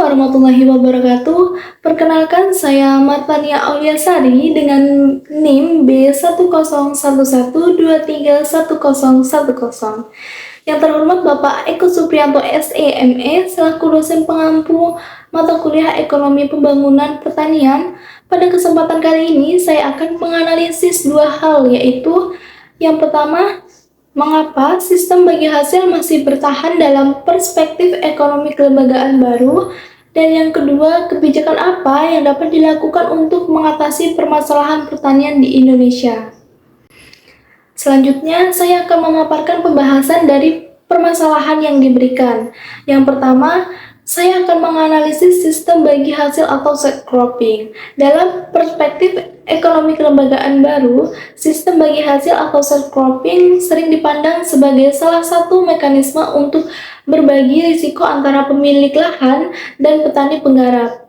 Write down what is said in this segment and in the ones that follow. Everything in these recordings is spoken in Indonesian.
warahmatullahi wabarakatuh. Perkenalkan, saya Martania Auliasari dengan NIM B10112310110. Yang terhormat Bapak Eko Supriyanto SEME selaku dosen pengampu mata kuliah Ekonomi Pembangunan Pertanian. Pada kesempatan kali ini saya akan menganalisis dua hal, yaitu yang pertama, mengapa sistem bagi hasil masih bertahan dalam perspektif ekonomi kelembagaan baru, dan yang kedua, kebijakan apa yang dapat dilakukan untuk mengatasi permasalahan pertanian di Indonesia. Selanjutnya, saya akan memaparkan pembahasan dari permasalahan yang diberikan. Yang pertama, saya akan menganalisis sistem bagi hasil atau sharecropping. Dalam perspektif ekonomi kelembagaan baru, sistem bagi hasil atau sharecropping sering dipandang sebagai salah satu mekanisme untuk berbagi risiko antara pemilik lahan dan petani penggarap.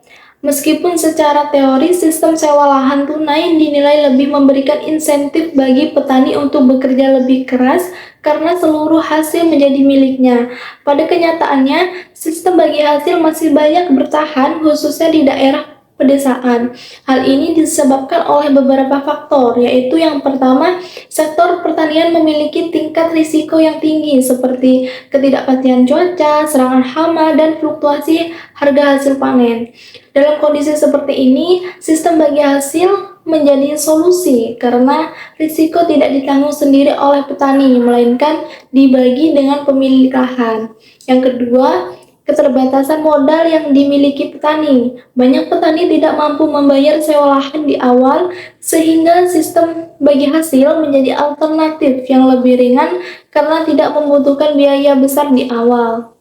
Meskipun secara teori sistem sewa lahan tunai dinilai lebih memberikan insentif bagi petani untuk bekerja lebih keras karena seluruh hasil menjadi miliknya, pada kenyataannya sistem bagi hasil masih banyak bertahan, khususnya di daerah pedesaan. Hal ini disebabkan oleh beberapa faktor, yaitu yang pertama, sektor pertanian memiliki tingkat risiko yang tinggi seperti ketidakpastian cuaca, serangan hama, dan fluktuasi harga hasil panen. Dalam kondisi seperti ini, sistem bagi hasil menjadi solusi karena risiko tidak ditanggung sendiri oleh petani, melainkan dibagi dengan pemilik lahan. Yang kedua, keterbatasan modal yang dimiliki petani. Banyak petani tidak mampu membayar sewa lahan di awal, sehingga sistem bagi hasil menjadi alternatif yang lebih ringan karena tidak membutuhkan biaya besar di awal.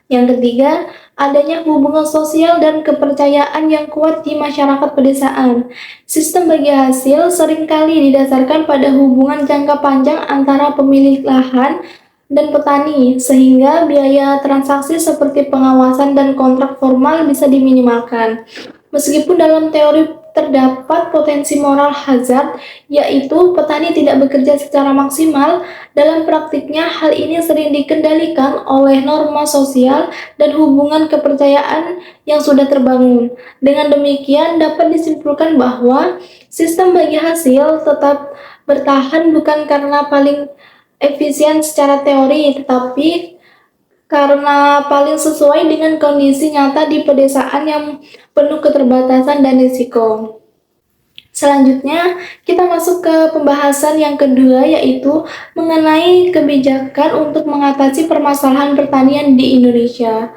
Yang ketiga, adanya hubungan sosial dan kepercayaan yang kuat di masyarakat pedesaan. Sistem bagi hasil seringkali didasarkan pada hubungan jangka panjang antara pemilik lahan dan petani, sehingga biaya transaksi seperti pengawasan dan kontrak formal bisa diminimalkan. Meskipun dalam teori terdapat potensi moral hazard, yaitu petani tidak bekerja secara maksimal, dalam praktiknya hal ini sering dikendalikan oleh norma sosial dan hubungan kepercayaan yang sudah terbangun. Dengan demikian, dapat disimpulkan bahwa sistem bagi hasil tetap bertahan bukan karena paling efisien secara teori, tetapi karena paling sesuai dengan kondisi nyata di pedesaan yang penuh keterbatasan dan risiko. Selanjutnya, kita masuk ke pembahasan yang kedua, yaitu mengenai kebijakan untuk mengatasi permasalahan pertanian di Indonesia.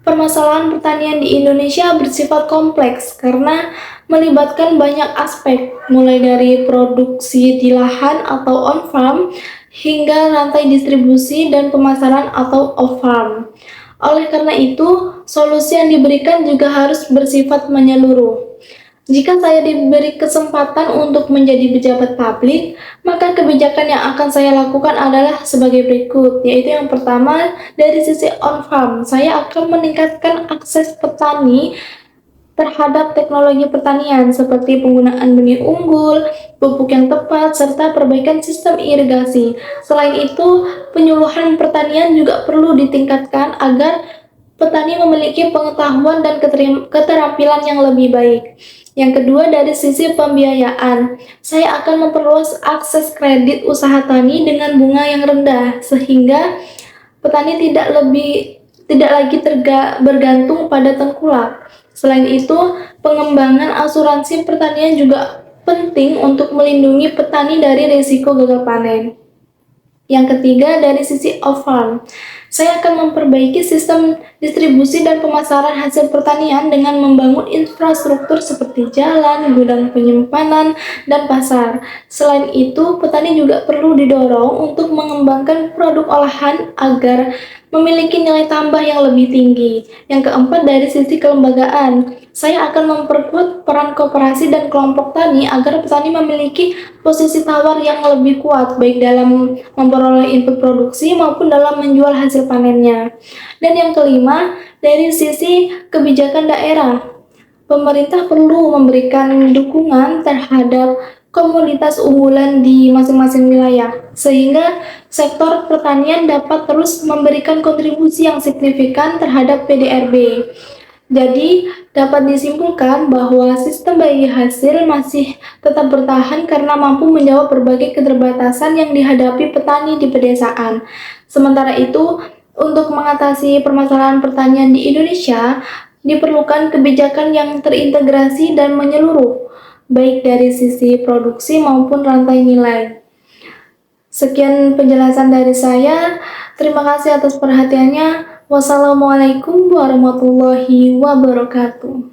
Permasalahan pertanian di Indonesia bersifat kompleks karena melibatkan banyak aspek, mulai dari produksi di lahan atau on-farm, hingga rantai distribusi dan pemasaran atau off-farm. Oleh karena itu, solusi yang diberikan juga harus bersifat menyeluruh. Jika saya diberi kesempatan untuk menjadi pejabat publik, maka kebijakan yang akan saya lakukan adalah sebagai berikut, yaitu yang pertama, dari sisi on-farm, saya akan meningkatkan akses petani terhadap teknologi pertanian seperti penggunaan benih unggul, pupuk yang tepat, serta perbaikan sistem irigasi. Selain itu, penyuluhan pertanian juga perlu ditingkatkan agar petani memiliki pengetahuan dan keterampilan yang lebih baik. Yang kedua, dari sisi pembiayaan, saya akan memperluas akses kredit usaha tani dengan bunga yang rendah, sehingga petani tidak lagi bergantung pada tengkulak. Selain itu, pengembangan asuransi pertanian juga penting untuk melindungi petani dari risiko gagal panen. Yang ketiga, dari sisi off-farm, saya akan memperbaiki sistem distribusi dan pemasaran hasil pertanian dengan membangun infrastruktur seperti jalan, gudang penyimpanan, dan pasar. Selain itu, petani juga perlu didorong untuk mengembangkan produk olahan agar memiliki nilai tambah yang lebih tinggi. Yang keempat, dari sisi kelembagaan, saya akan memperkuat peran koperasi dan kelompok tani agar petani memiliki posisi tawar yang lebih kuat, baik dalam memperoleh input produksi maupun dalam menjual hasil panennya. Dan yang kelima, dari sisi kebijakan daerah, pemerintah perlu memberikan dukungan terhadap komoditas unggulan di masing-masing wilayah, sehingga sektor pertanian dapat terus memberikan kontribusi yang signifikan terhadap PDRB. Jadi, dapat disimpulkan bahwa sistem bagi hasil masih tetap bertahan karena mampu menjawab berbagai keterbatasan yang dihadapi petani di pedesaan. Sementara itu, untuk mengatasi permasalahan pertanian di Indonesia, diperlukan kebijakan yang terintegrasi dan menyeluruh, baik dari sisi produksi maupun rantai nilai. Sekian penjelasan dari saya. Terima kasih atas perhatiannya. Wassalamualaikum warahmatullahi wabarakatuh.